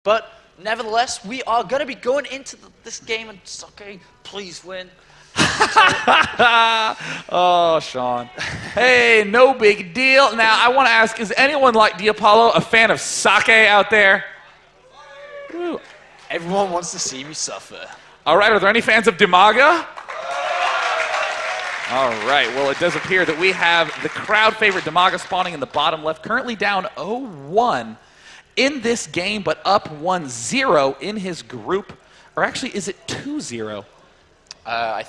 But nevertheless, we are going to be going into this game, and Socke, please win. Oh, Sean. Hey, no big deal. Now, I want to ask, is anyone like Diapollo a fan of Socke out there? Ooh. Everyone wants to see me suffer. All right, are there any fans of Dimaga? All right, well, it does appear that we have the crowd favorite Dimaga spawning in the bottom left, currently down 0-1 in this game, but up 1-0 in his group. Or actually, is it 2-0? I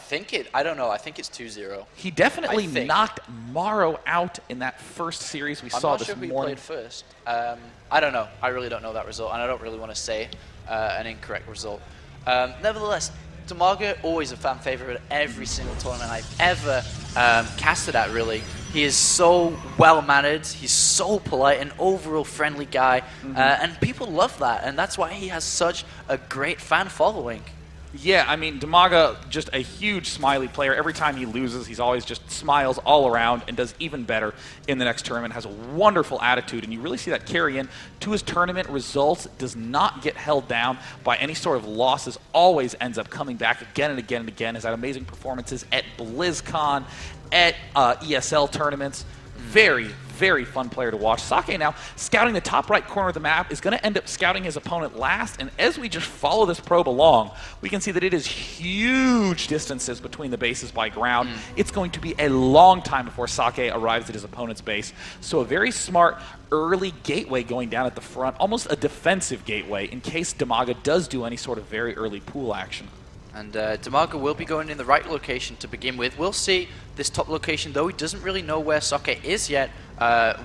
don't know. I think it's 2-0. He definitely knocked Morrow out in that first series we saw this morning. I'm not sure who played first. I don't know. I really don't know that result, and I don't really want to say an incorrect result. Nevertheless, Dimaga, always a fan favorite at every single tournament I've ever casted at, really. He is so well-mannered, he's so polite, an overall friendly guy, and people love that, and that's why he has such a great fan following. Yeah, I mean, Dimaga, just a huge smiley player. Every time he loses, he's always just smiles all around and does even better in the next tournament, has a wonderful attitude, and you really see that carry in to his tournament results, does not get held down by any sort of losses, always ends up coming back again and again and again, has had amazing performances at BlizzCon, at ESL tournaments. Very, very fun player to watch. Socke now, scouting the top right corner of the map, is going to end up scouting his opponent last, and as we just follow this probe along, we can see that it is huge distances between the bases by ground. It's going to be a long time before Socke arrives at his opponent's base, so a very smart early gateway going down at the front, almost a defensive gateway in case Dimaga does do any sort of very early pool action. And Dimaga will be going in the right location to begin with. We'll see this top location, though he doesn't really know where Socke is yet.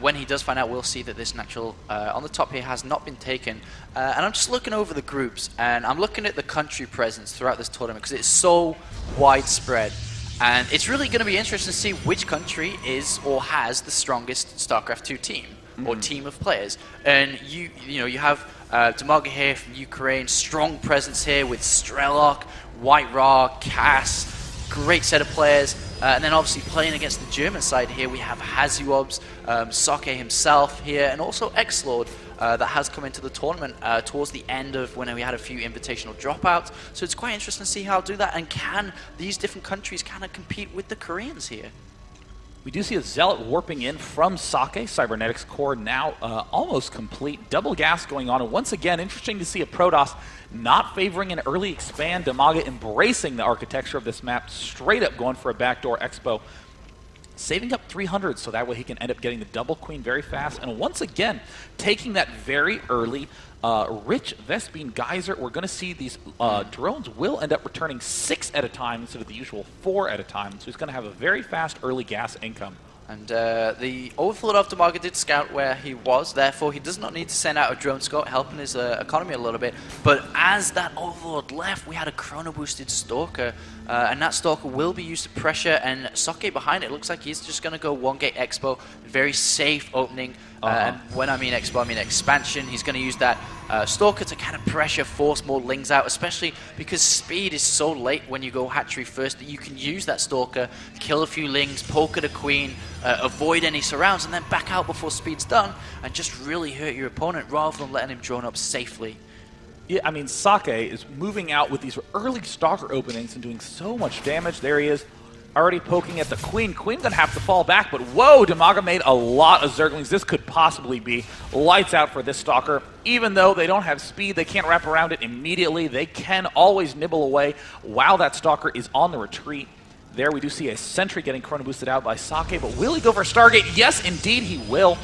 When he does find out, we'll see that this natural on the top here has not been taken. And I'm just looking over the groups, and I'm looking at the country presence throughout this tournament because it's so widespread. And it's really going to be interesting to see which country is or has the strongest StarCraft 2 team or team of players. And you have Dimaga here from Ukraine, strong presence here with Strelok, White Raw, Cass, great set of players. And then obviously playing against the German side here, we have Hazuobs, Socke himself here, and also X-Lord that has come into the tournament towards the end of when we had a few invitational dropouts. So it's quite interesting to see how to do that, and can these different countries kind of compete with the Koreans here? We do see a Zealot warping in from Socke. Cybernetics core now almost complete. Double gas going on. And once again, interesting to see a Protoss not favoring an early expand. Dimaga embracing the architecture of this map, straight up going for a backdoor expo. Saving up 300 so that way he can end up getting the double queen very fast. And once again, taking that very early rich Vespene Geyser. We're going to see these drones will end up returning 6 at a time instead of the usual 4 at a time. So he's going to have a very fast early gas income. And the Overlord of Dimaga did scout where he was, therefore he does not need to send out a drone scout, helping his economy a little bit. But as that Overlord left, we had a chrono-boosted Stalker, and that Stalker will be used to pressure, and Socke behind it looks like he's just going to go 1-gate Expo, very safe opening. And when I mean Expo, I mean expansion. He's going to use that Stalker to kind of pressure, force more Lings out, especially because speed is so late when you go hatchery first that you can use that Stalker, kill a few Lings, poke at a Queen, avoid any surrounds, and then back out before speed's done, and just really hurt your opponent rather than letting him drone up safely. Yeah, I mean, Socke is moving out with these early Stalker openings and doing so much damage. There he is, already poking at the Queen. Queen gonna have to fall back, but whoa, Dimaga made a lot of Zerglings. This could possibly be lights out for this Stalker. Even though they don't have speed, they can't wrap around it immediately. They can always nibble away while that Stalker is on the retreat. There we do see a Sentry getting chrono boosted out by Socke, but will he go for a Stargate? Yes, indeed he will.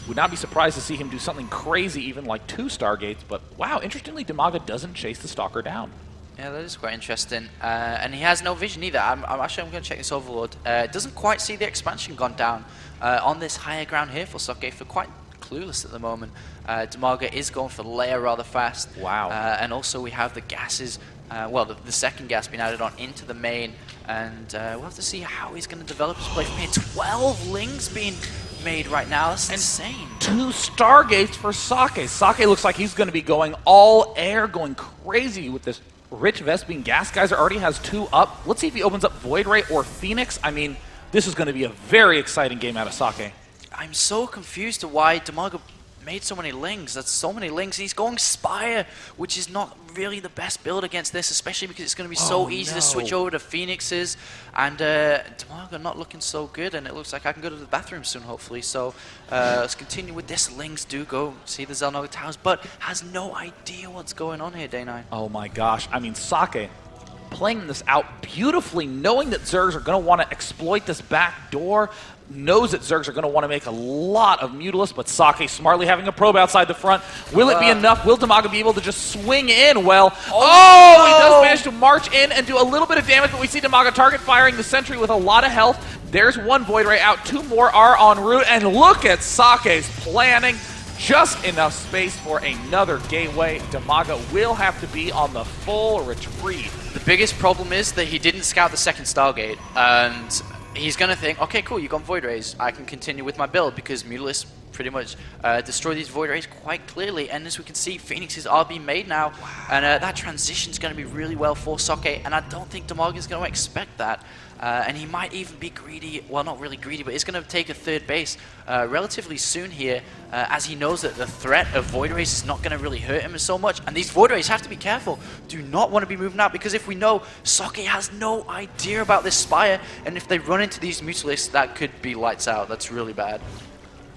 Would not be surprised to see him do something crazy, even like 2 Stargates, but wow, interestingly, Dimaga doesn't chase the Stalker down. Yeah, that is quite interesting. And he has no vision either. I'm going to check this Overlord. Doesn't quite see the expansion gone down on this higher ground here for Socke, for quite clueless at the moment. Dimaga is going for the layer rather fast. Wow. And also we have the gases, well, the second gas being added on into the main. And we'll have to see how he's going to develop his play from here. 12 Lings being made right now. That's insane. 2 Stargates for Socke. Socke looks like he's going to be going all air, going crazy with this rich Vespene Gas Geyser. Already has 2 up. Let's see if he opens up Void Ray or Phoenix. I mean, this is going to be a very exciting game out of Socke. I'm so confused to why Dimaga made so many lings. That's so many lings. He's going Spire, which is not really the best build against this, especially because it's going to be so easy to switch over to Phoenixes. And Dimaga not looking so good, and it looks like I can go to the bathroom soon, hopefully. So let's continue with this. Lings do go see the Xel'Naga Towers, but has no idea what's going on here, Day9. Oh my gosh. I mean, Socke playing this out beautifully, knowing that Zergs are going to want to exploit this back door, knows that Zergs are going to want to make a lot of Mutalisks, but Socke smartly having a probe outside the front. Will it be enough? Will Dimaga be able to just swing in? Well, he does manage to march in and do a little bit of damage, but we see Dimaga target firing the sentry with a lot of health. There's one Void Ray out, 2 more are en route, and look at Socke's planning. Just enough space for another gateway. Dimaga will have to be on the full retreat. The biggest problem is that he didn't scout the second Stargate, and he's going to think, okay, cool, you got Void Rays. I can continue with my build because Mutalisks pretty much destroy these Void Rays quite clearly. And as we can see, Phoenixes are being made now, and that transition is going to be really well for Socke, and I don't think Dimaga is going to expect that. And he might even be greedy, well, not really greedy, but he's going to take a third base relatively soon here, as he knows that the threat of Void Rays is not going to really hurt him so much. And these Void Rays have to be careful. Do not want to be moving out, because if we know, Socke has no idea about this Spire, and if they run into these Mutalisks, that could be lights out. That's really bad.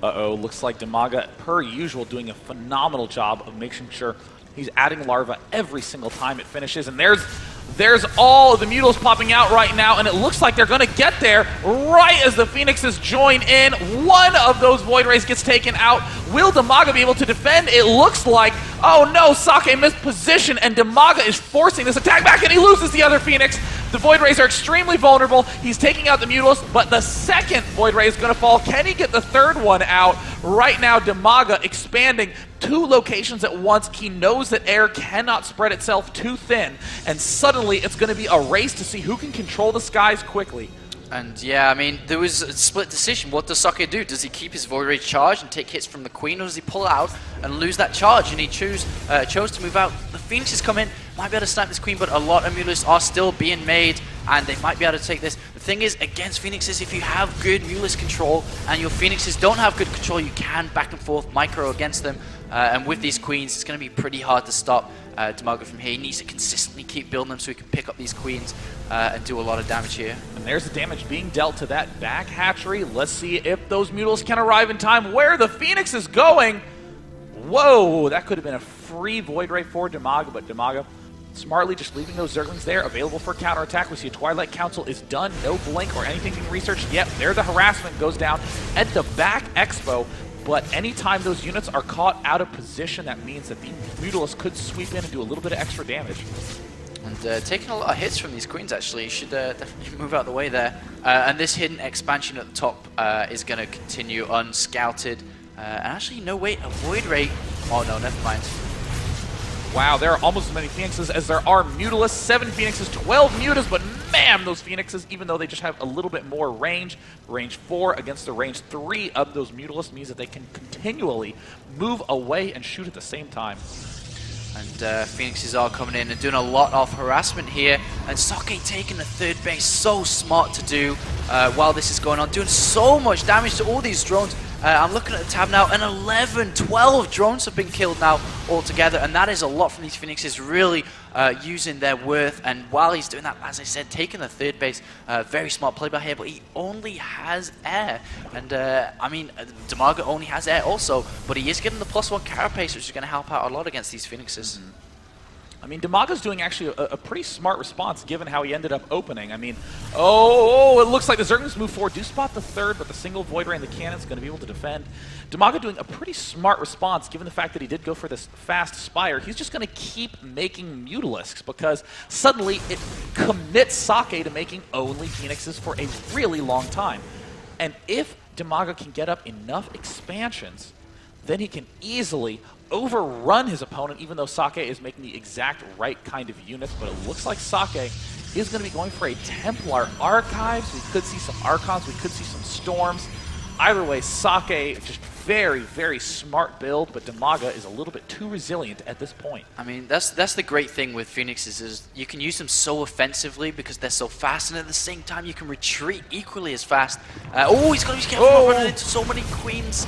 Uh-oh, looks like Dimaga, per usual, doing a phenomenal job of making sure he's adding larva every single time it finishes. And there's all of the Mutalisks popping out right now, and it looks like they're going to get there right as the Phoenixes join in. One of those Void Rays gets taken out. Will Dimaga be able to defend? It looks like, oh no, Socke missed position, and Dimaga is forcing this attack back, and he loses the other Phoenix. The Void Rays are extremely vulnerable. He's taking out the Mutalisks, but the second Void Ray is going to fall. Can he get the third one out? Right now, Dimaga expanding 2 locations at once. He knows that air cannot spread itself too thin, and suddenly it's going to be a race to see who can control the skies quickly. And yeah, I mean, there was a split decision. What does Socke do? Does he keep his Void Ray charged and take hits from the Queen, or does he pull out and lose that charge? And he chose to move out. The Phoenixes come in, might be able to snipe this Queen, but a lot of Mutalisks are still being made, and they might be able to take this. The thing is, against Phoenixes, if you have good Mutalisk control and your Phoenixes don't have good control, you can back and forth micro against them. And with these Queens, it's going to be pretty hard to stop Dimaga from here. He needs to consistently keep building them so he can pick up these Queens and do a lot of damage here. And there's the damage being dealt to that back hatchery. Let's see if those Mutalisks can arrive in time. Where the Phoenix is going. Whoa, that could have been a free Void Ray for Dimaga, but Dimaga smartly just leaving those Zerglings there, available for counterattack. We see a Twilight Council is done, no blink or anything being researched. Yep, there the harassment goes down at the back expo. But anytime those units are caught out of position, that means that the Mutalisks could sweep in and do a little bit of extra damage. And taking a lot of hits from these Queens, actually. You should definitely move out the way there. And this hidden expansion at the top is going to continue unscouted. And actually, no, wait, a Void Ray. Oh, no, never mind. Wow, there are almost as many Phoenixes as there are Mutalisks. 7 Phoenixes, 12 Mutas, but man, those Phoenixes, even though they just have a little bit more range 4 against the range 3 of those Mutalisks, means that they can continually move away and shoot at the same time. And Phoenixes are coming in and doing a lot of harassment here. And Socke taking the third base, so smart to do while this is going on. Doing so much damage to all these drones. I'm looking at the tab now, and 11, 12 drones have been killed now altogether. And that is a lot from these Phoenixes really using their worth. And while he's doing that, as I said, taking the third base, very smart play by here, but he only has air. And I mean, Dimaga only has air also, but he is getting the +1 carapace, which is going to help out a lot against these Phoenixes. Mm-hmm. I mean, Dimaga's doing actually a pretty smart response given how he ended up opening. I mean, it looks like the Zerglings move forward. Do spot the third, but the single Void Ray and the cannon's going to be able to defend. Dimaga doing a pretty smart response given the fact that he did go for this fast Spire. He's just going to keep making Mutalisks because suddenly it commits Socke to making only Phoenixes for a really long time. And if Dimaga can get up enough expansions, then he can easily overrun his opponent, even though Socke is making the exact right kind of units. But it looks like Socke is going to be going for a Templar Archives. We could see some Archons. We could see some Storms. Either way, Socke just very, very smart build, but Dimaga is a little bit too resilient at this point. I mean, that's the great thing with Phoenixes is you can use them so offensively because they're so fast, and at the same time you can retreat equally as fast. He's got to be careful not running into so many Queens.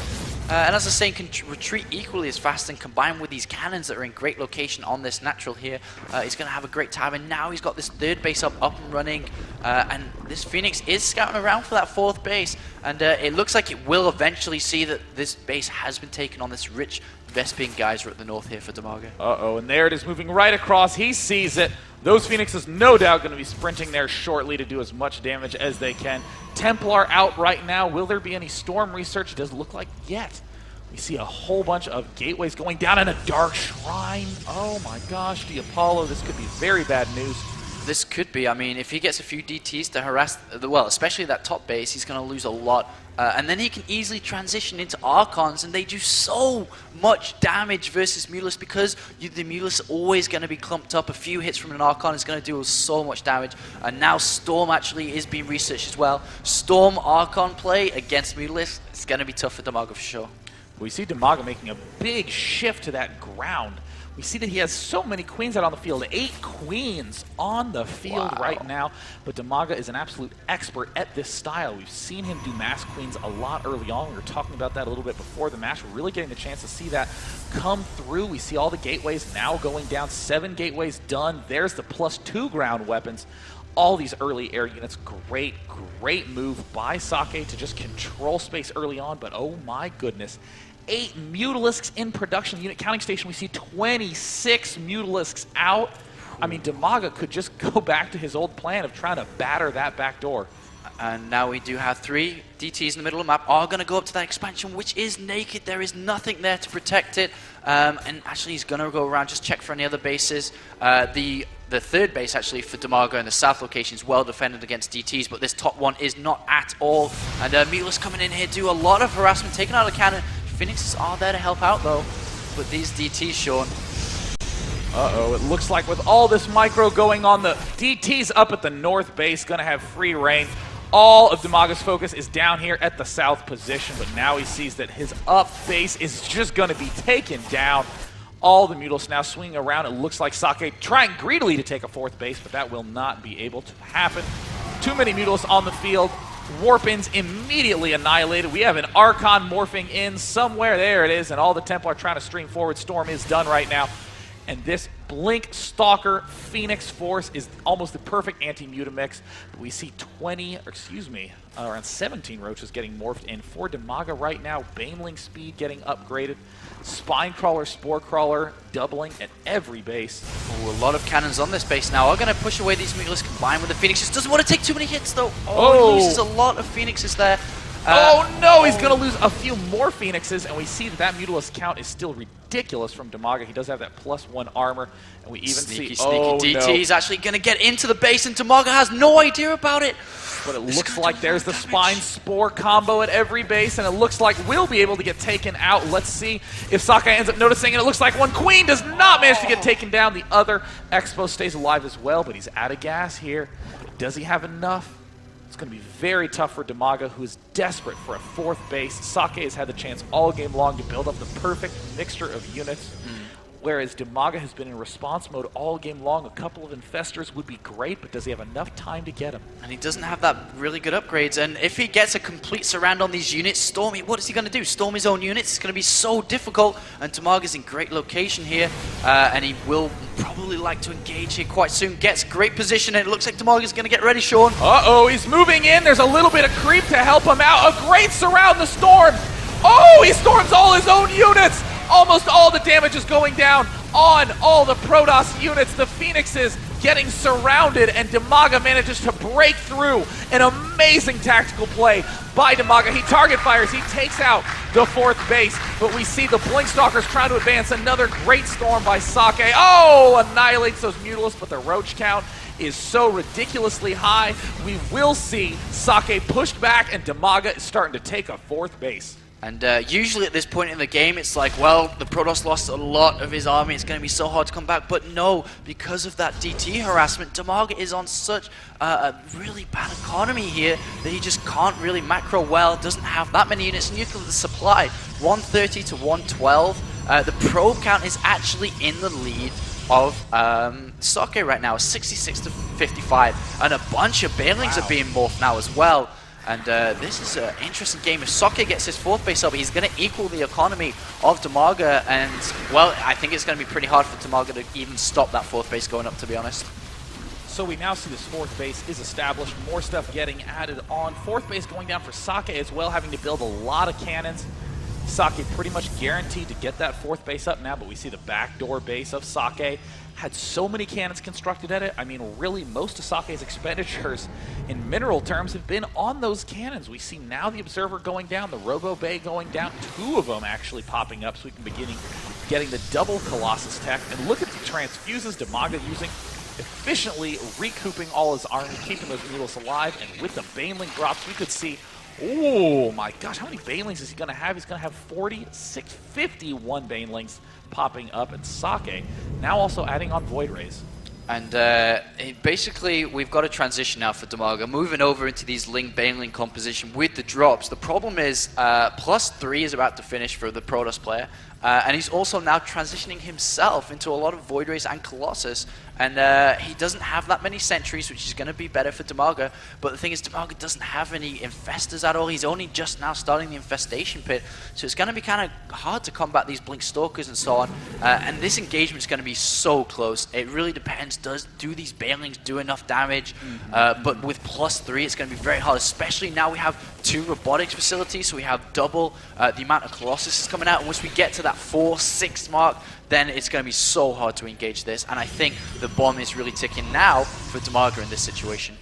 And as I was saying, can retreat equally as fast, and combined with these cannons that are in great location on this natural here, he's going to have a great time. And now he's got this third base up and running, and this Phoenix is scouting around for that fourth base, and it looks like it will eventually see that this base has been taken on this rich Vespene geyser at the north here for Dimaga. Uh-oh, and there it is moving right across. He sees it. Those Phoenixes no doubt going to be sprinting there shortly to do as much damage as they can. Templar out right now. Will there be any storm research? It doesn't look like yet. We see a whole bunch of gateways going down in a dark shrine. Oh my gosh, the Apollo, this could be very bad news. This could be. I mean, if he gets a few DTs to harass, well, especially that top base, he's going to lose a lot. And then he can easily transition into Archons, and they do so much damage versus Mutalisk because the Mutalisk is always going to be clumped up. A few hits from an Archon is going to do so much damage. And now Storm actually is being researched as well. Storm Archon play against Mutalisk, it's going to be tough for Dimaga for sure. We see Dimaga making a big shift to that ground. We see that he has so many queens out on the field, 8 queens on the field right now. But Dimaga is an absolute expert at this style. We've seen him do mass queens a lot early on. We were talking about that a little bit before the match. We're really getting the chance to see that come through. We see all the gateways now going down, 7 gateways done. There's the +2 ground weapons. All these early air units, great move by Socke to just control space early on, but oh my goodness. 8 Mutalisks in production. Unit counting station, we see 26 Mutalisks out. I mean, Dimaga could just go back to his old plan of trying to batter that back door. And now we do have 3 DTs in the middle of the map, are going to go up to that expansion, which is naked. There is nothing there to protect it. And actually, he's going to go around, just check for any other bases. The third base, actually, for Dimaga in the south location is well defended against DTs, but this top one is not at all. And Mutalisk coming in here, do a lot of harassment, taking out a cannon. Phoenixes are there to help out, though. But these DTs, Sean. Uh-oh, it looks like with all this micro going on, the DT's up at the north base, going to have free reign. All of Dimaga's focus is down here at the south position, but now he sees that his up base is just going to be taken down. All the Mutalisks now swinging around. It looks like Socke trying greedily to take a fourth base, but that will not be able to happen. Too many Mutalisks on the field. Warp-ins immediately annihilated. We have an Archon morphing in somewhere. There it is, and all the Templar trying to stream forward. Storm is done right now. And this Blink Stalker Phoenix Force is almost the perfect anti-Mutamix. But we see around 17 roaches getting morphed in for Dimaga right now. Baneling speed getting upgraded. Spine Crawler, Spore Crawler doubling at every base. Ooh, a lot of cannons on this base now are going to push away these Mutalisks combined with the Phoenixes. Doesn't want to take too many hits, though. Oh, he loses a lot of Phoenixes there. Oh no, he's going to lose a few more Phoenixes, and we see that Mutalisk count is still ridiculous from Dimaga. He does have that +1 armor, and we even sneaky see... DT. He's actually going to get into the base, and Dimaga has no idea about it. But it looks like there's the Spine Spore combo at every base, and it looks like we'll be able to get taken out. Let's see if Socke ends up noticing, and it looks like one Queen does not manage to get taken down. The other Expo stays alive as well, but he's out of gas here. Does he have enough? It's going to be very tough for Dimaga, who is desperate for a fourth base. Socke has had the chance all game long to build up the perfect mixture of units, whereas Dimaga has been in response mode all game long. A couple of Infestors would be great, but does he have enough time to get them? And he doesn't have that really good upgrades, and if he gets a complete surround on these units, Stormy, what is he going to do? Storm his own units? It's going to be so difficult, and Dimaga's in great location here, and he will probably like to engage here quite soon. Gets great position, and it looks like Dimaga's going to get ready, Sean. Uh-oh, he's moving in. There's a little bit of creep to help him out. A great surround, the Storm. Oh, he storms all his own units. Almost all the damage is going down on all the Protoss units. The Phoenixes getting surrounded, and Dimaga manages to break through. An amazing tactical play by Dimaga. He target fires, he takes out the fourth base, but we see the Blink Stalkers trying to advance. Another great storm by Socke. Oh, annihilates those Mutalisks, but the roach count is so ridiculously high. We will see Socke pushed back, and Dimaga is starting to take a fourth base. And usually at this point in the game, it's like, well, the Protoss lost a lot of his army. It's going to be so hard to come back. But no, because of that DT harassment, Dimaga is on such a really bad economy here that he just can't really macro well, doesn't have that many units. And you look at the supply, 130 to 112. The probe count is actually in the lead of Socke right now, 66 to 55. And a bunch of Banelings are being morphed now as well. And this is an interesting game. If Socke gets his 4th base up, he's going to equal the economy of Dimaga. And, well, I think it's going to be pretty hard for Dimaga to even stop that 4th base going up, to be honest. So we now see this 4th base is established, more stuff getting added on. 4th base going down for Socke as well, having to build a lot of cannons. Socke pretty much guaranteed to get that 4th base up now, but we see the backdoor base of Socke had so many cannons constructed at it. I mean, really, most of Socke's expenditures in mineral terms have been on those cannons. We see now the Observer going down, the Robo Bay going down, 2 of them actually popping up, so we can begin getting the double Colossus tech. And look at the transfuses Dimaga using, efficiently recouping all his army, keeping those Needles alive, and with the Baneling drops, we could see, oh my gosh, how many Banelings is he going to have? He's going to have 46, 51 Banelings popping up, and Socke now also adding on Void Rays. And basically, we've got a transition now for Dimaga, moving over into these Ling Baneling composition with the drops. The problem is, +3 is about to finish for the Protoss player, and he's also now transitioning himself into a lot of Void Rays and Colossus, and he doesn't have that many sentries, which is going to be better for Dimaga, but the thing is, Dimaga doesn't have any infestors at all. He's only just now starting the infestation pit, so it's going to be kind of hard to combat these Blink Stalkers and so on, and this engagement is going to be so close. It really depends. Do these Banelings do enough damage? But with +3, it's going to be very hard, especially now we have 2 robotics facilities, so we have double the amount of Colossus coming out, and once we get to that 4-6 mark, then it's going to be so hard to engage this, and I think the bomb is really ticking now for Dimaga in this situation.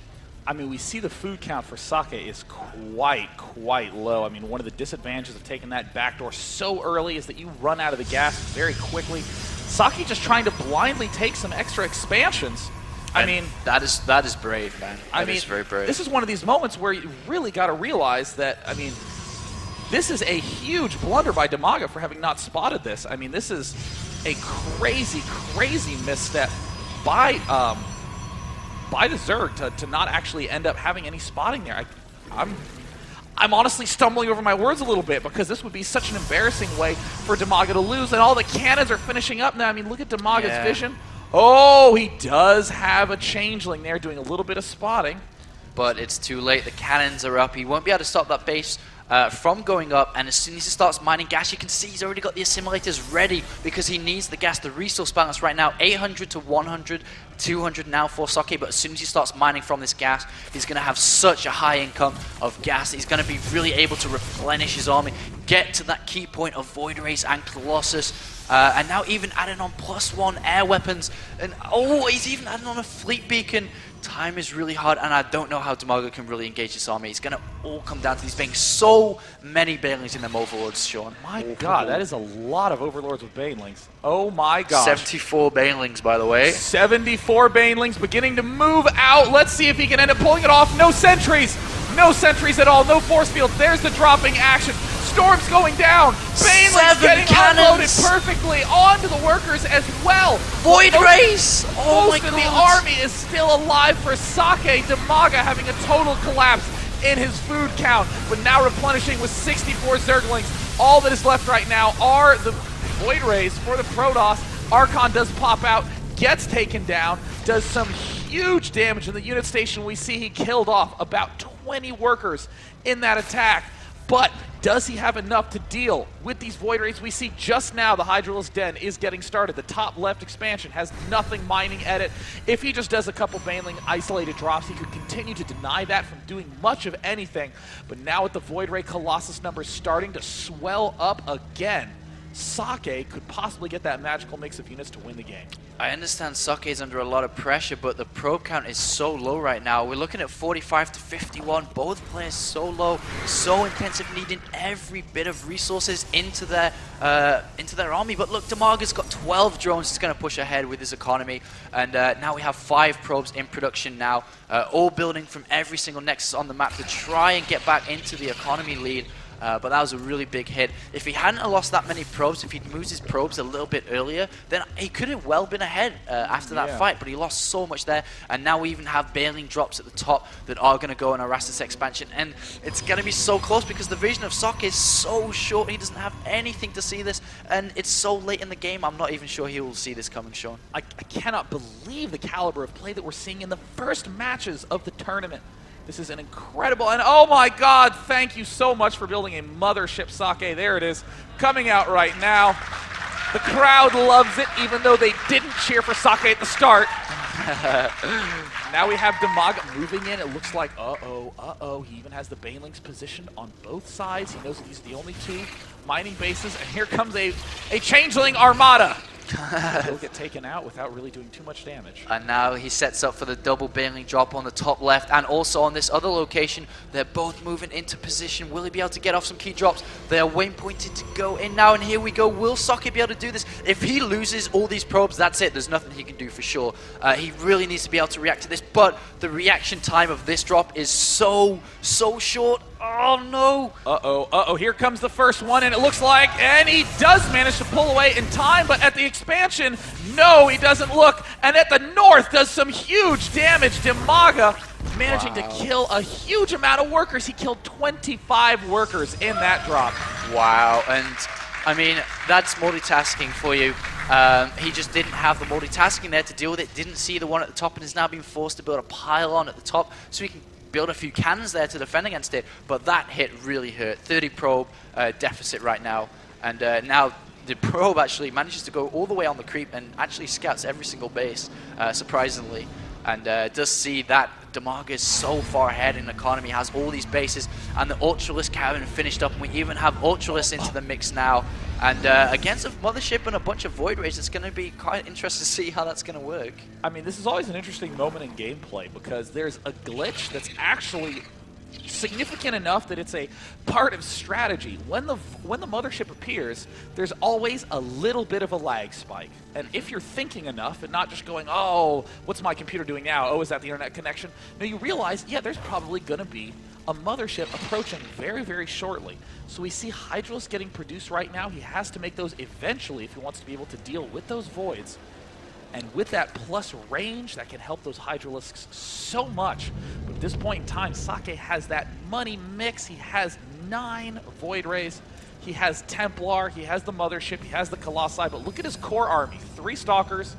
I mean, we see the food count for Socke is quite low. I mean, one of the disadvantages of taking that backdoor so early is that you run out of the gas very quickly. Socke just trying to blindly take some extra expansions. I mean, that is brave, man. That is very brave. This is one of these moments where you really got to realize that, I mean, this is a huge blunder by Dimaga for having not spotted this. I mean, this is a crazy misstep by the Zerg to not actually end up having any spotting there. I'm honestly stumbling over my words a little bit because this would be such an embarrassing way for Dimaga to lose, and all the cannons are finishing up now. I mean, look at Dimaga's vision. Oh, he does have a changeling there doing a little bit of spotting. But it's too late. The cannons are up. He won't be able to stop that base from going up, and as soon as he starts mining gas, you can see he's already got the assimilators ready because he needs the gas. The resource balance right now, 800 to 100, 200 now for Socke, but as soon as he starts mining from this gas, he's going to have such a high income of gas. He's going to be really able to replenish his army, get to that key point of Void Rays and Colossus, and now even adding on +1 air weapons, and oh, he's even adding on a fleet beacon. Time is really hard, and I don't know how Dimaga can really engage this army. It's going to all come down to these being so many Banelings in them Overlords, Sean. My God, that is a lot of Overlords with Banelings. Oh my God. 74 Banelings, by the way. 74 Banelings beginning to move out. Let's see if he can end up pulling it off. No sentries. No sentries at all. No force field. There's the dropping action. Storm's going down. Banelings getting unloaded perfectly onto the workers as well. Void Rays! Oh my God. Most of the army is still alive for Socke. Dimaga having a total collapse in his food count, but now replenishing with 64 Zerglings. All that is left right now are the Void Rays for the Protoss. Archon does pop out, gets taken down, does some huge damage in the unit station. We see he killed off about 20 workers in that attack. But does he have enough to deal with these Void Rays? We see just now the Hydralisk Den is getting started. The top left expansion has nothing mining at it. If he just does a couple Baneling isolated drops, he could continue to deny that from doing much of anything. But now with the Void Ray Colossus numbers starting to swell up again, Socke could possibly get that magical mix of units to win the game. I understand Socke is under a lot of pressure, but the probe count is so low right now. We're looking at 45 to 51. Both players so low, so intensive, needing every bit of resources into their army. But look, Dimaga's got 12 drones. He's going to push ahead with his economy. And now we have 5 probes in production now, all building from every single nexus on the map to try and get back into the economy lead. But that was a really big hit. If he hadn't lost that many probes, if he'd moved his probes a little bit earlier, then he could have well been ahead after that fight, but he lost so much there, and now we even have Baneling drops at the top that are going to go on Arastis expansion, and it's going to be so close because the vision of Socke is so short, he doesn't have anything to see this, and it's so late in the game, I'm not even sure he will see this coming, Sean. I cannot believe the caliber of play that we're seeing in the first matches of the tournament. This is an incredible, and oh my god, thank you so much for building a mothership, Socke. There it is, coming out right now. The crowd loves it, even though they didn't cheer for Socke at the start. Now we have Dimaga moving in. It looks like, uh-oh. He even has the Banelings positioned on both sides. He knows that these are the only two mining bases, and here comes a Changeling Armada. He'll get taken out without really doing too much damage. And now he sets up for the double Baneling drop on the top left, and also on this other location. They're both moving into position. Will he be able to get off some key drops? They are waypointed to go in now, and here we go. Will Socke be able to do this? If he loses all these probes, that's it. There's nothing he can do for sure. He really needs to be able to react to this, but the reaction time of this drop is so short. Oh no! Uh-oh, here comes the first one, and it looks like, and he does manage to pull away in time, but at the expansion, no, he doesn't look, and at the north does some huge damage. Dimaga managing to kill a huge amount of workers. He killed 25 workers in that drop. Wow, and I mean, that's multitasking for you. He just didn't have the multitasking there to deal with it, didn't see the one at the top, and is now being forced to build a pylon at the top so he can build a few cannons there to defend against it, but that hit really hurt. 30 probe deficit right now, and now the probe actually manages to go all the way on the creep and actually scouts every single base, surprisingly, and does see that Dimaga is so far ahead in economy, has all these bases, and the Ultralisk cabin finished up, and we even have Ultralisk into the mix now, and against a Mothership and a bunch of Void Rays, it's going to be quite interesting to see how that's going to work. I mean, this is always an interesting moment in gameplay because there's a glitch that's actually significant enough that it's a part of strategy. When the Mothership appears, there's always a little bit of a lag spike. And if you're thinking enough and not just going, oh, what's my computer doing now? Oh, is that the internet connection? No, you realize, yeah, there's probably going to be a Mothership approaching very shortly. So we see Hydralisk getting produced right now. He has to make those eventually if he wants to be able to deal with those voids. And with that plus range, that can help those Hydralisks so much. But at this point in time, Socke has that money mix. He has 9 Void Rays. He has Templar. He has the Mothership. He has the Colossi. But look at his core army. 3 Stalkers,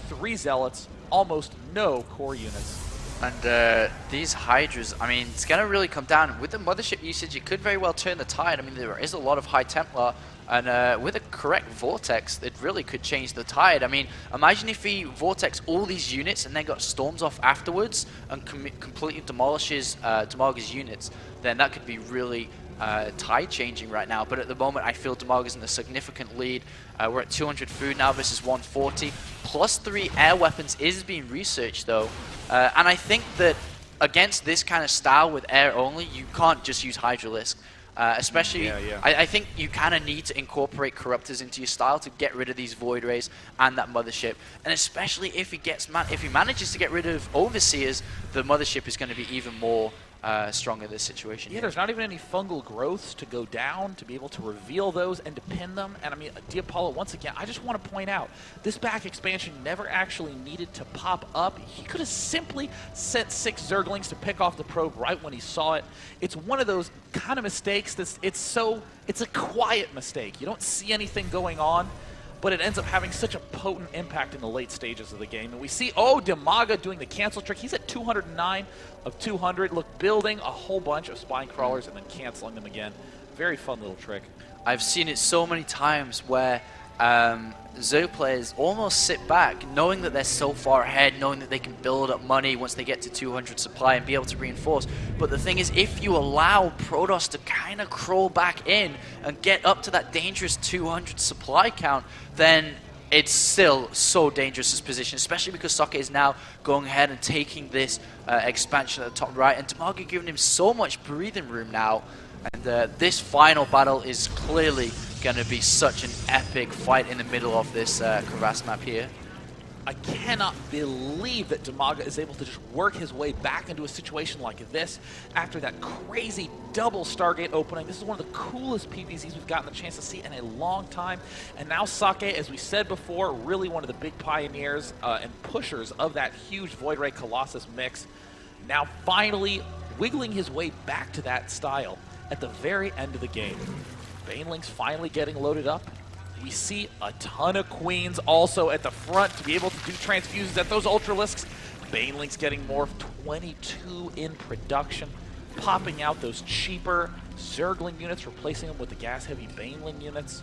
3 Zealots, almost no core units. And these Hydras, I mean, it's going to really come down. With the Mothership usage, it could very well turn the tide. I mean, there is a lot of high Templar, and with a correct Vortex, it really could change the tide. I mean, imagine if he Vortex all these units and then got Storms off afterwards and completely demolishes Dimaga's units, then that could be really tide changing right now. But at the moment, I feel Dimaga's in a significant lead. We're at 200 food now versus 140. Plus 3 air weapons is being researched though. And I think that against this kind of style with air only, you can't just use Hydralisk. Especially, I think you kind of need to incorporate Corruptors into your style to get rid of these Void Rays and that Mothership. And especially if he manages to get rid of Overseers, the Mothership is going to be even more strong in this situation. Yeah, there's not even any fungal growths to go down to be able to reveal those and to pin them. And I mean, Diapollo, once again, I just want to point out, this back expansion never actually needed to pop up. He could have simply sent 6 Zerglings to pick off the probe right when he saw it. It's one of those kind of mistakes that's, it's a quiet mistake. You don't see anything going on, but it ends up having such a potent impact in the late stages of the game. And we see, Dimaga doing the cancel trick. He's at 209 of 200. Look, building a whole bunch of spine crawlers and then canceling them again. Very fun little trick. I've seen it so many times where Zerg players almost sit back knowing that they're so far ahead, knowing that they can build up money once they get to 200 supply and be able to reinforce. But the thing is, if you allow Protoss to kind of crawl back in and get up to that dangerous 200 supply count, then it's still so dangerous this position, especially because Socke is now going ahead and taking this expansion at the top right, and Dimaga giving him so much breathing room now. And this final battle is clearly going to be such an epic fight in the middle of this crevasse map here. I cannot believe that Dimaga is able to just work his way back into a situation like this after that crazy double Stargate opening. This is one of the coolest PvZs we've gotten the chance to see in a long time. And now Socke, as we said before, really one of the big pioneers and pushers of that huge Void Ray Colossus mix, now finally wiggling his way back to that style at the very end of the game. Banelings finally getting loaded up. We see a ton of Queens also at the front to be able to do transfusions at those Ultralisks. Baneling's getting morphed, 22 in production, popping out those cheaper Zergling units, replacing them with the gas-heavy Baneling units.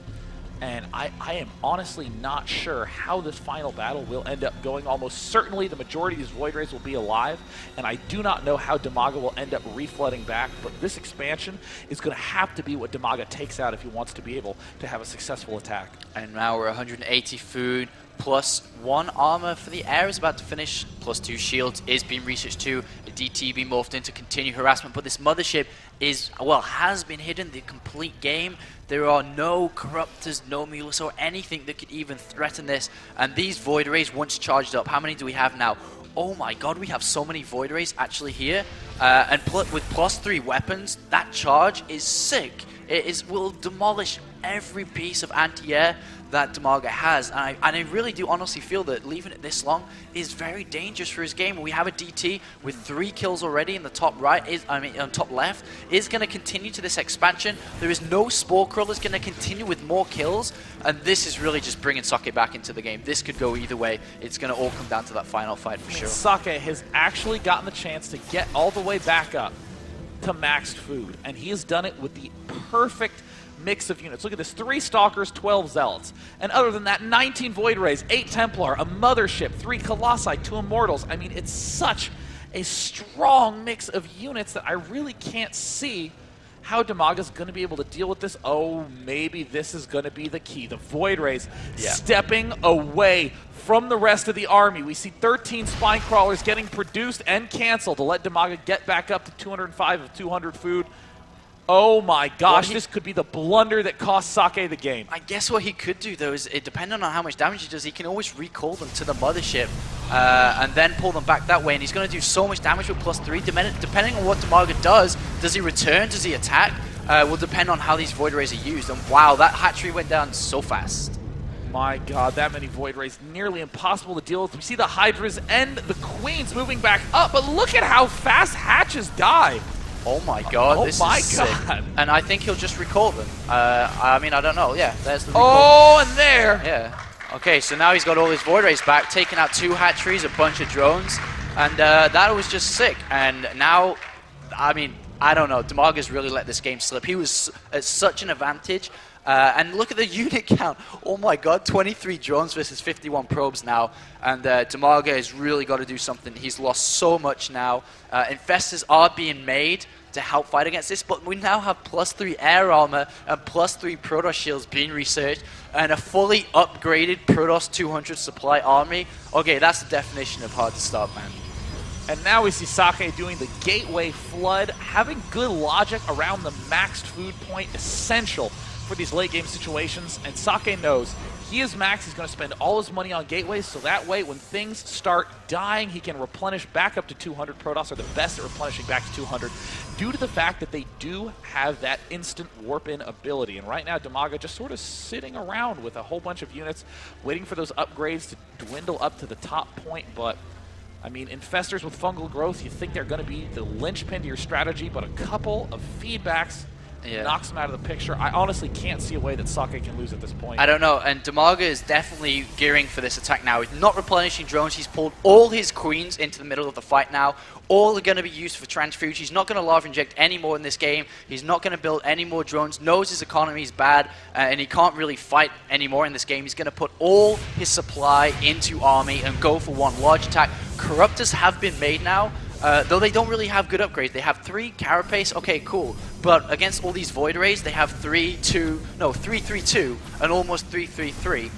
And I am honestly not sure how this final battle will end up going. Almost certainly the majority of these Void Rays will be alive, and I do not know how Dimaga will end up reflooding back, but this expansion is going to have to be what Dimaga takes out if he wants to be able to have a successful attack. And now we're 180 food, plus 1 armor for the air is about to finish, plus 2 shields is being researched too. A DT being morphed in to continue harassment, but this mothership is, well, has been hidden the complete game. There are no corruptors, no mules, or anything that could even threaten this. And these Void Rays, once charged up, how many do we have now? Oh my god, we have so many Void Rays actually here. And with plus 3 weapons, that charge is sick. It will demolish every piece of anti-air that Dimaga has, and I really do honestly feel that leaving it this long is very dangerous for his game. We have a DT with 3 kills already in the top right, on top left, is going to continue to this expansion. There is no Spore Crawler, is going to continue with more kills, and this is really just bringing Socke back into the game. This could go either way. It's going to all come down to that final fight for sure. Socke has actually gotten the chance to get all the way back up to maxed food, and he has done it with the perfect mix of units. Look at this, 3 Stalkers, 12 Zealots. And other than that, 19 Void Rays, 8 Templar, a Mothership, 3 Colossi, 2 Immortals. I mean, it's such a strong mix of units that I really can't see how Dimaga's going to be able to deal with this. Oh, maybe this is going to be the key. The Void Rays stepping away from the rest of the army. We see 13 Spine Crawlers getting produced and canceled to let Dimaga get back up to 205 of 200 food. Oh my gosh, this could be the blunder that cost Socke the game. I guess what he could do, though, is depending on how much damage he does, he can always recall them to the mothership and then pull them back that way. And he's going to do so much damage with plus 3. Depending on what Dimaga does he return? Does he attack? Will depend on how these Void Rays are used. And wow, that hatchery went down so fast. My god, that many Void Rays, nearly impossible to deal with. We see the Hydras and the Queens moving back up, but look at how fast hatches die. Oh my god, this is sick. And I think he'll just recall them. I mean, I don't know. Yeah, there's the recall. Oh, and there. Yeah. Okay, so now he's got all his Void Rays back, taking out 2 hatcheries, a bunch of drones, and that was just sick. And now, I mean, I don't know. Dimaga's really let this game slip. He was at such an advantage. And look at the unit count. Oh my god, 23 drones versus 51 probes now. And Dimaga has really got to do something. He's lost so much now. Infestors are being made to help fight against this, but we now have plus 3 air armor and plus 3 Protoss shields being researched and a fully upgraded Protoss 200 supply army. Okay, that's the definition of hard to stop, man. And now we see Socke doing the Gateway Flood, having good logic around the maxed food point, essential for these late game situations. And Socke knows he is max, he's going to spend all his money on gateways, so that way when things start dying, he can replenish back up to 200. Protoss are the best at replenishing back to 200 due to the fact that they do have that instant warp-in ability. And right now, Dimaga just sort of sitting around with a whole bunch of units, waiting for those upgrades to dwindle up to the top point. But I mean, Infestors with fungal growth, you think they're going to be the linchpin to your strategy, but a couple of feedbacks knocks them out of the picture. I honestly can't see a way that Socke can lose at this point. I don't know, and Dimaga is definitely gearing for this attack now. He's not replenishing drones. He's pulled all his queens into the middle of the fight now. All are going to be used for transfuge. He's not going to lava inject any more in this game. He's not going to build any more drones. Knows his economy is bad, and he can't really fight anymore in this game. He's going to put all his supply into army and go for one large attack. Corruptors have been made now. Though they don't really have good upgrades. They have 3 Carapace, okay, cool. But against all these Void Rays, they have 3-3-2, and almost 3-3-3.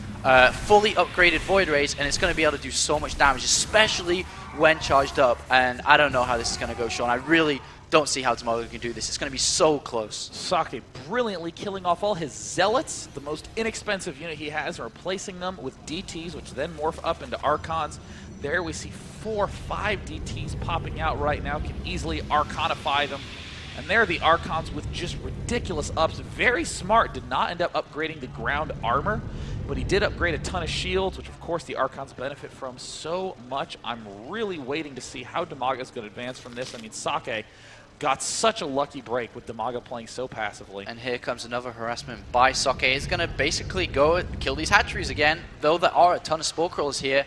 Fully upgraded Void Rays, and it's going to be able to do so much damage, especially when charged up. And I don't know how this is going to go, Sean. I really don't see how Dimaga can do this. It's going to be so close. Socke brilliantly killing off all his Zealots, the most inexpensive unit he has, and replacing them with DTs, which then morph up into Archons. There we see 4 or 5 DTs popping out right now, can easily Archonify them. And there are the Archons with just ridiculous ups. Very smart, did not end up upgrading the ground armor, but he did upgrade a ton of shields, which of course the Archons benefit from so much. I'm really waiting to see how Dimaga is going to advance from this. I mean, Socke got such a lucky break with Dimaga playing so passively. And here comes another harassment by Socke. He's going to basically go and kill these hatcheries again, though there are a ton of spore crawlers here.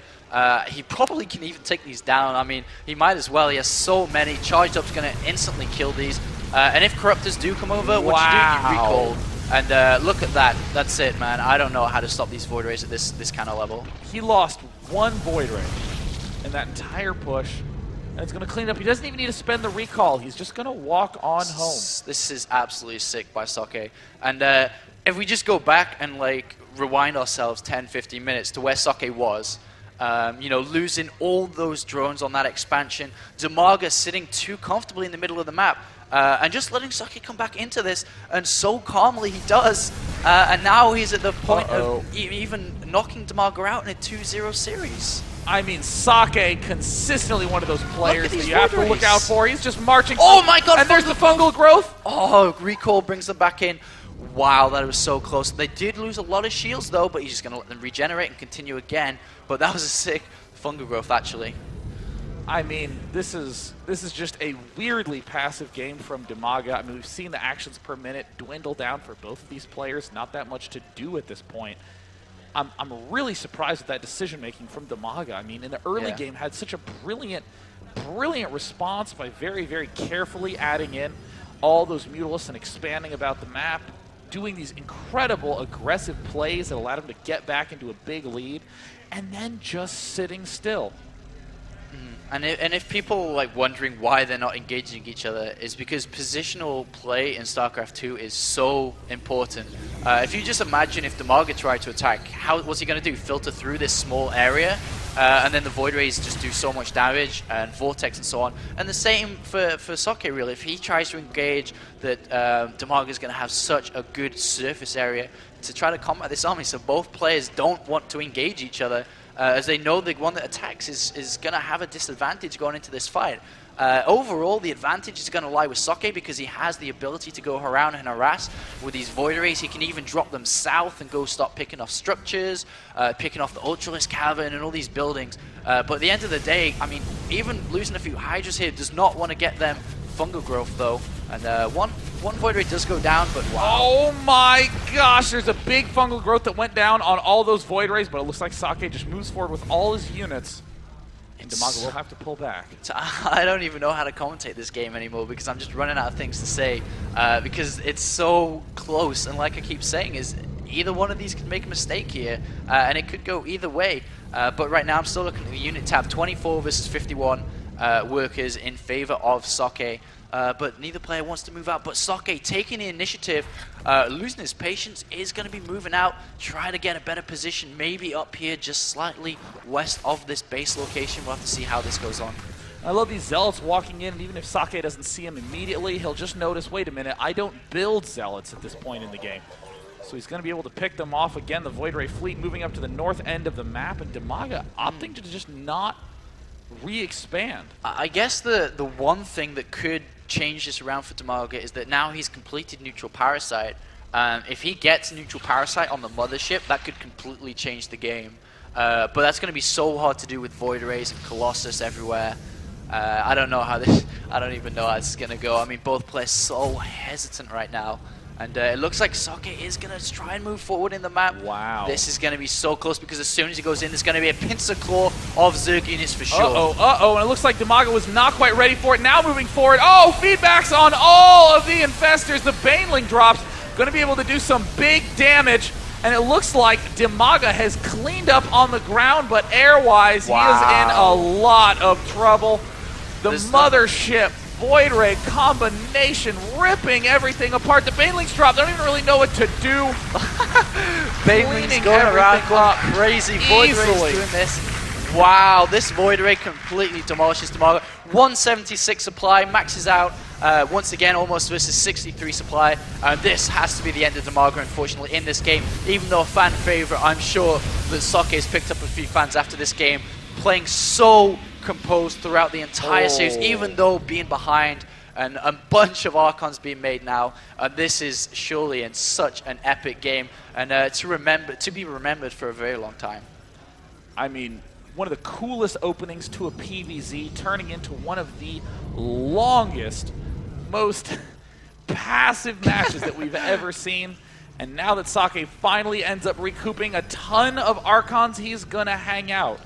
He probably can even take these down. I mean, he might as well. He has so many. Charged Up's going to instantly kill these. And if Corruptors do come over, what you do, you recall. And look at that. That's it, man. I don't know how to stop these Void Rays at this kind of level. He lost one Void Ray in that entire push. And it's going to clean up. He doesn't even need to spend the recall. He's just going to walk on home. This is absolutely sick by Socke. And if we just go back and like rewind ourselves 10, 15 minutes to where Socke was, you know, losing all those drones on that expansion, Dimaga sitting too comfortably in the middle of the map, and just letting Socke come back into this, and so calmly he does. And now he's at the point of even knocking Dimaga out in a 2-0 series. I mean, Socke, consistently one of those players that you have to look out for. He's just marching. Oh my god! And there's the fungal growth. Oh, recall brings them back in. Wow, that was so close. They did lose a lot of shields though, but he's just going to let them regenerate and continue again. But that was a sick fungal growth, actually. I mean, this is just a weirdly passive game from Dimaga. I mean, we've seen the actions per minute dwindle down for both of these players. Not that much to do at this point. I'm really surprised at that decision-making from Dimaga. I mean, in the early game, had such a brilliant response by very, very carefully adding in all those Mutalisks and expanding about the map, doing these incredible aggressive plays that allowed him to get back into a big lead, and then just sitting still. And if people like wondering why they're not engaging each other, is because positional play in StarCraft 2 is so important. If you just imagine if Dimaga tried to attack, what's he going to do? Filter through this small area, and then the Void Rays just do so much damage, and Vortex and so on. And the same for Socke, really. If he tries to engage, that Dimaga is going to have such a good surface area to try to combat this army, so both players don't want to engage each other. As they know the one that attacks is going to have a disadvantage going into this fight. Overall, the advantage is going to lie with Socke because he has the ability to go around and harass with these Void Rays. He can even drop them south and go start picking off structures, picking off the Ultralisk Cavern and all these buildings. But at the end of the day, I mean, even losing a few Hydras here does not want to get them fungal growth, though. And one Void Ray does go down, but wow. Oh my gosh, there's a big fungal growth that went down on all those Void Rays, but it looks like Socke just moves forward with all his units. And Dimaga will have to pull back. I don't even know how to commentate this game anymore because I'm just running out of things to say because it's so close. And like I keep saying, is either one of these could make a mistake here, and it could go either way. But right now I'm still looking at the unit tab, 24 versus 51 workers in favor of Socke. But neither player wants to move out. But Socke taking the initiative, losing his patience, is going to be moving out, try to get a better position, maybe up here just slightly west of this base location. We'll have to see how this goes on. I love these Zealots walking in, and even if Socke doesn't see him immediately, he'll just notice, wait a minute, I don't build Zealots at this point in the game. So he's going to be able to pick them off again. The Void Ray fleet moving up to the north end of the map, and Dimaga opting to just not re-expand. I guess the one thing that could change this around for Dimaga is that now he's completed Neutral Parasite. If he gets Neutral Parasite on the Mothership, that could completely change the game. But that's going to be so hard to do with Void Rays and Colossus everywhere. I don't know how this. I don't even know how this is going to go. I mean, both players so hesitant right now. And it looks like Socke is going to try and move forward in the map. Wow. This is going to be so close because as soon as he goes in, there's going to be a pincer claw of Zerg units for sure. And it looks like Dimaga was not quite ready for it. Now moving forward. Oh, feedbacks on all of the infestors. The Baneling drops. Going to be able to do some big damage. And it looks like Dimaga has cleaned up on the ground, but air-wise, wow, he is in a lot of trouble. The Mothership Void Ray combination ripping everything apart. The Banelings drop. They don't even really know what to do. Banelings going around going crazy. Void Ray's doing this. Wow, this Void Ray completely demolishes Dimaga. 176 supply, maxes out. Once again, almost versus 63 supply. This has to be the end of Dimaga, unfortunately, in this game. Even though a fan favorite, I'm sure that Socke has picked up a few fans after this game, playing so composed throughout the entire series, even though being behind and a bunch of Archons being made now. This is surely in such an epic game, and to be remembered for a very long time. I mean, one of the coolest openings to a PvZ, turning into one of the longest most passive matches that we've ever seen. And now that Socke finally ends up recouping a ton of Archons, he's going to hang out.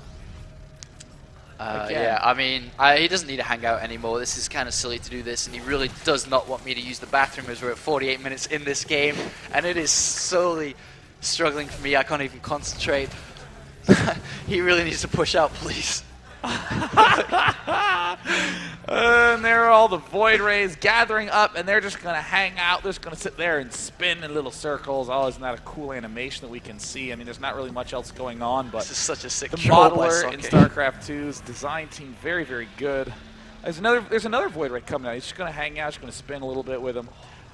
Yeah, I mean, he doesn't need to hang out anymore. This is kind of silly to do this, and he really does not want me to use the bathroom as we're at 48 minutes in this game, and it is solely struggling for me. I can't even concentrate. He really needs to push out, please. And there are all the Void Rays gathering up, and they're just going to hang out. They're just going to sit there and spin in little circles. Oh, isn't that a cool animation that we can see? I mean, there's not really much else going on, but this is such a sick the troll by modeler in Socke. StarCraft 2's design team, very, very good. There's another Void Ray coming out. He's just going to hang out, just going to spin a little bit with him.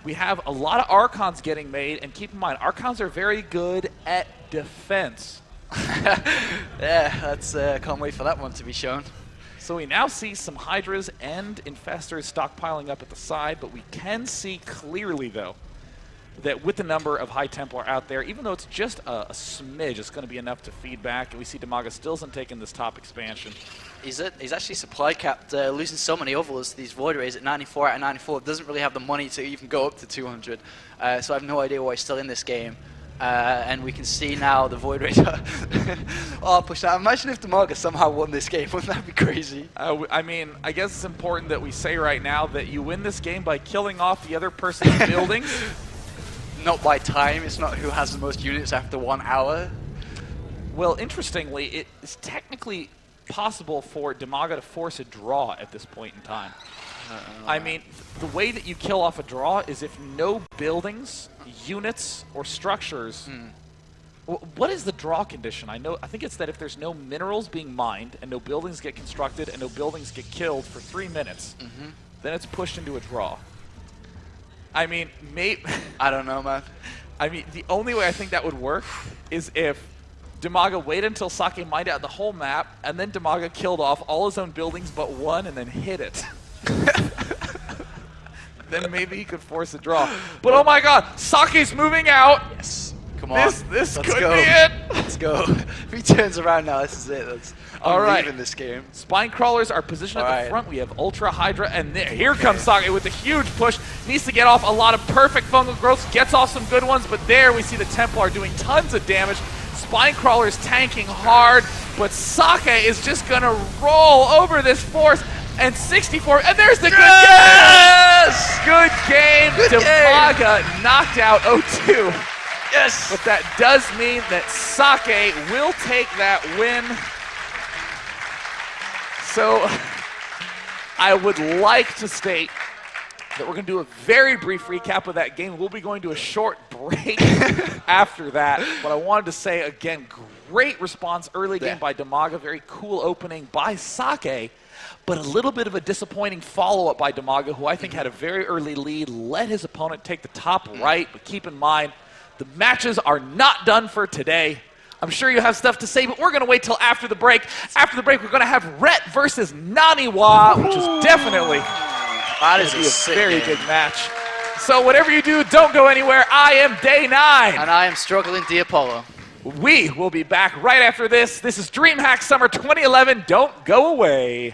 We have a lot of Archons getting made, and keep in mind, Archons are very good at defense. Yeah, that's can't wait for that one to be shown. So we now see some Hydras and Infestors stockpiling up at the side, but we can see clearly, though, that with the number of High Templar out there, even though it's just a smidge, it's going to be enough to feed back. And we see Dimaga still isn't taking this top expansion. He's actually supply capped, losing so many overlords to these Void Rays at 94 out of 94. Doesn't really have the money to even go up to 200. So I have no idea why he's still in this game. And we can see now the Void Rays are all pushed out. Imagine if Dimaga somehow won this game. Wouldn't that be crazy? I mean, I guess it's important that we say right now that you win this game by killing off the other person's buildings. Not by time. It's not who has the most units after 1 hour. Well, interestingly, it is technically possible for Dimaga to force a draw at this point in time. I mean, the way that you kill off a draw is if no buildings, units, or structures. What is the draw condition? I think it's that if there's no minerals being mined and no buildings get constructed and no buildings get killed for 3 minutes, then it's pushed into a draw. I mean, I don't know, man. I mean, the only way I think that would work is if Dimaga waited until Socke mined out the whole map, and then Dimaga killed off all his own buildings but one and then hit it. Then maybe he could force a draw. But oh my god, Socke's moving out! Yes. Come on. This Let's could go. be it! Let's go. If he turns around now, this is it. All right. Leaving this game. Spine Crawlers are positioned at the front. We have Ultra Hydra, and here comes Socke with a huge push. Needs to get off a lot of perfect fungal growths, gets off some good ones, but there we see the Templar doing tons of damage. Spine Crawlers tanking hard, but Socke is just going to roll over this force. And 64, and there's the good game! Good game! Dimaga knocked out 0-2. Yes! But that does mean that Socke will take that win. So I would like to state that we're going to do a very brief recap of that game. We'll be going to a short break after that. But I wanted to say, again, great response early game by Dimaga. Very cool opening by Socke. But a little bit of a disappointing follow-up by Dimaga, who I think had a very early lead, let his opponent take the top right. But keep in mind, the matches are not done for today. I'm sure you have stuff to say, but we're going to wait till after the break. After the break, we're going to have Rhett versus Naniwa, which is definitely a very good match. So whatever you do, don't go anywhere. I am Day 9. And I am struggling Diapollo. We will be back right after this. This is Dreamhack Summer 2011. Don't go away.